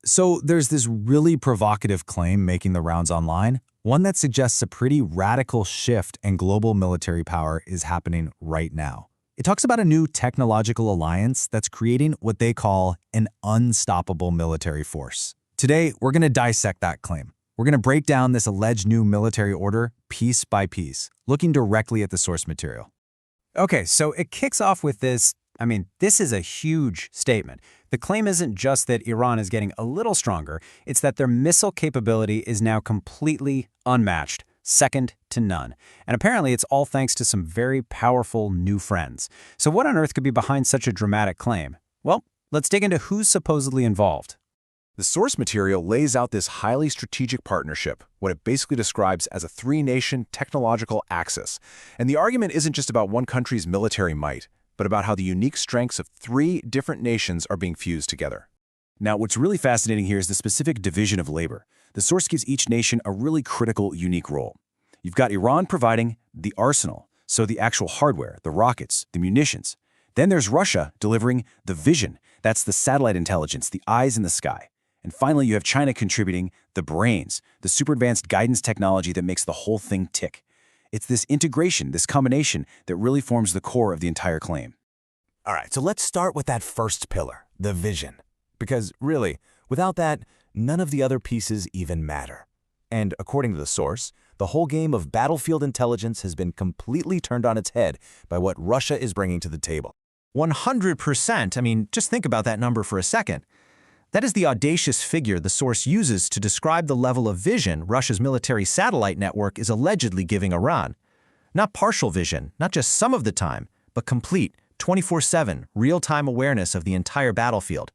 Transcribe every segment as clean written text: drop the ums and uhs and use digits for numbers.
So there's this really provocative claim making the rounds online, one that suggests a pretty radical shift in global military power is happening right now. It talks about a new technological alliance that's creating what they call an unstoppable military force. Today, we're going to dissect that claim. We're going to break down this alleged new military order piece by piece, looking directly at the source material. Okay, so it kicks off with this. This is a huge statement. The claim isn't just that Iran is getting a little stronger, it's that their missile capability is now completely unmatched, second to none. And apparently it's all thanks to some very powerful new friends. So what on earth could be behind such a dramatic claim? Well, let's dig into who's supposedly involved. The source material lays out this highly strategic partnership, what it basically describes as a three-nation technological axis. And the argument isn't just about one country's military might, but about how the unique strengths of three different nations are being fused together. Now, what's really fascinating here is the specific division of labor. The source gives each nation a really critical, unique role. You've got Iran providing the arsenal, so the actual hardware, the rockets, the munitions. Then there's Russia delivering the vision, that's the satellite intelligence, the eyes in the sky. And finally, you have China contributing the brains, the super advanced guidance technology that makes the whole thing tick. It's this integration, this combination, that really forms the core of the entire claim. All right, so let's start with that first pillar, the vision. Because really, without that, none of the other pieces even matter. And according to the source, the whole game of battlefield intelligence has been completely turned on its head by what Russia is bringing to the table. 100%. Just think about that number for a second. That is the audacious figure the source uses to describe the level of vision Russia's military satellite network is allegedly giving Iran. Not partial vision, not just some of the time, but complete, 24/7, real-time awareness of the entire battlefield.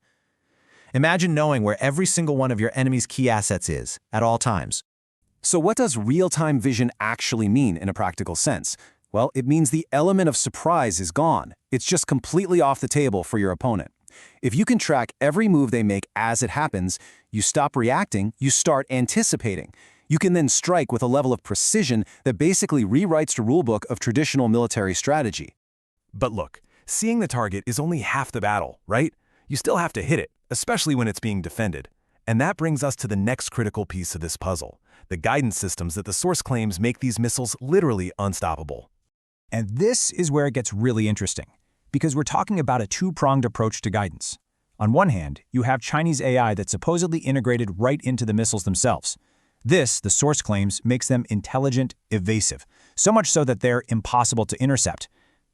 Imagine knowing where every single one of your enemy's key assets is, at all times. So what does real-time vision actually mean in a practical sense? Well, it means the element of surprise is gone. It's just completely off the table for your opponent. If you can track every move they make as it happens, you stop reacting, you start anticipating. You can then strike with a level of precision that basically rewrites the rulebook of traditional military strategy. But look, seeing the target is only half the battle, right? You still have to hit it, especially when it's being defended. And that brings us to the next critical piece of this puzzle, the guidance systems that the source claims make these missiles literally unstoppable. And this is where it gets really interesting, because we're talking about a two-pronged approach to guidance. On one hand, you have Chinese AI that's supposedly integrated right into the missiles themselves. This, the source claims, makes them intelligent, evasive, so much so that they're impossible to intercept.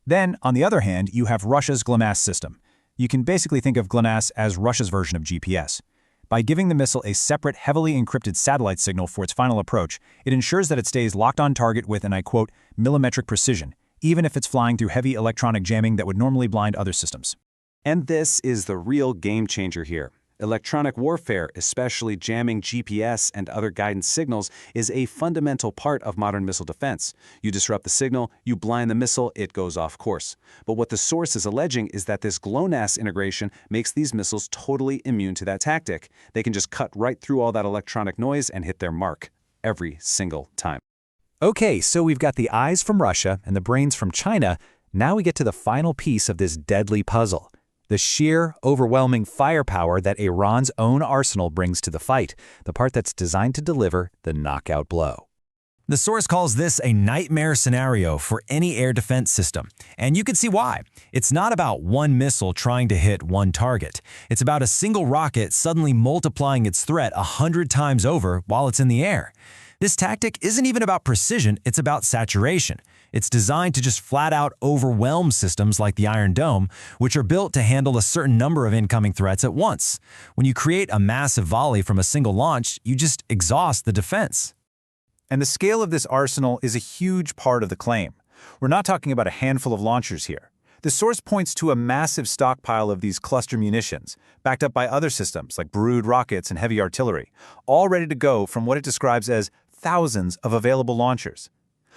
Then, on the other hand, you have Russia's GLONASS system. You can basically think of GLONASS as Russia's version of GPS. By giving the missile a separate, heavily encrypted satellite signal for its final approach, it ensures that it stays locked on target with, and I quote, millimetric precision, even if it's flying through heavy electronic jamming that would normally blind other systems. And this is the real game changer here. Electronic warfare, especially jamming GPS and other guidance signals, is a fundamental part of modern missile defense. You disrupt the signal, you blind the missile, it goes off course. But what the source is alleging is that this GLONASS integration makes these missiles totally immune to that tactic. They can just cut right through all that electronic noise and hit their mark every single time. Okay, so we've got the eyes from Russia and the brains from China. Now we get to the final piece of this deadly puzzle. The sheer, overwhelming firepower that Iran's own arsenal brings to the fight, the part that's designed to deliver the knockout blow. The source calls this a nightmare scenario for any air defense system, and you can see why. It's not about one missile trying to hit one target. It's about a single rocket suddenly multiplying its threat 100 times over while it's in the air. This tactic isn't even about precision, it's about saturation. It's designed to just flat out overwhelm systems like the Iron Dome, which are built to handle a certain number of incoming threats at once. When you create a massive volley from a single launch, you just exhaust the defense. And the scale of this arsenal is a huge part of the claim. We're not talking about a handful of launchers here. The source points to a massive stockpile of these cluster munitions, backed up by other systems like Brood rockets and heavy artillery, all ready to go from what it describes as thousands of available launchers.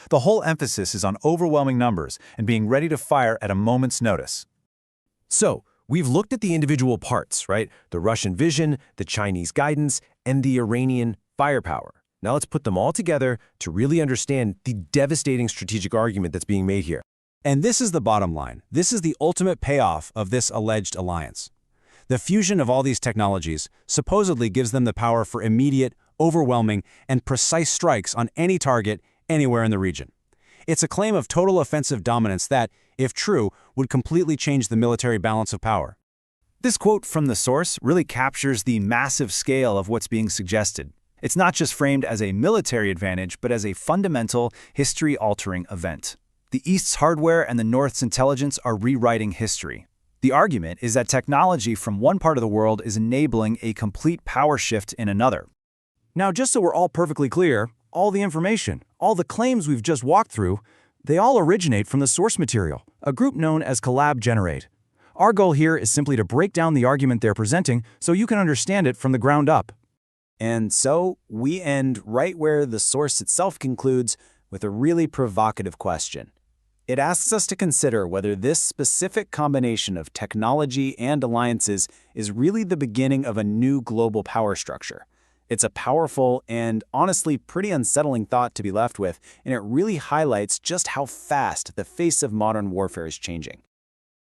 The whole emphasis is on overwhelming numbers and being ready to fire at a moment's notice. So, we've looked at the individual parts, right? The Russian vision, the Chinese guidance, and the Iranian firepower. Now let's put them all together to really understand the devastating strategic argument that's being made here. And this is the bottom line. This is the ultimate payoff of this alleged alliance. The fusion of all these technologies supposedly gives them the power for immediate, overwhelming, and precise strikes on any target anywhere in the region. It's a claim of total offensive dominance that, if true, would completely change the military balance of power. This quote from the source really captures the massive scale of what's being suggested. It's not just framed as a military advantage, but as a fundamental, history-altering event. The East's hardware and the North's intelligence are rewriting history. The argument is that technology from one part of the world is enabling a complete power shift in another. Now, just so we're all perfectly clear, all the information, all the claims we've just walked through, they all originate from the source material, a group known as CollabGenerate. Our goal here is simply to break down the argument they're presenting so you can understand it from the ground up. And so, we end right where the source itself concludes with a really provocative question. It asks us to consider whether this specific combination of technology and alliances is really the beginning of a new global power structure. It's a powerful and honestly pretty unsettling thought to be left with, and it really highlights just how fast the face of modern warfare is changing.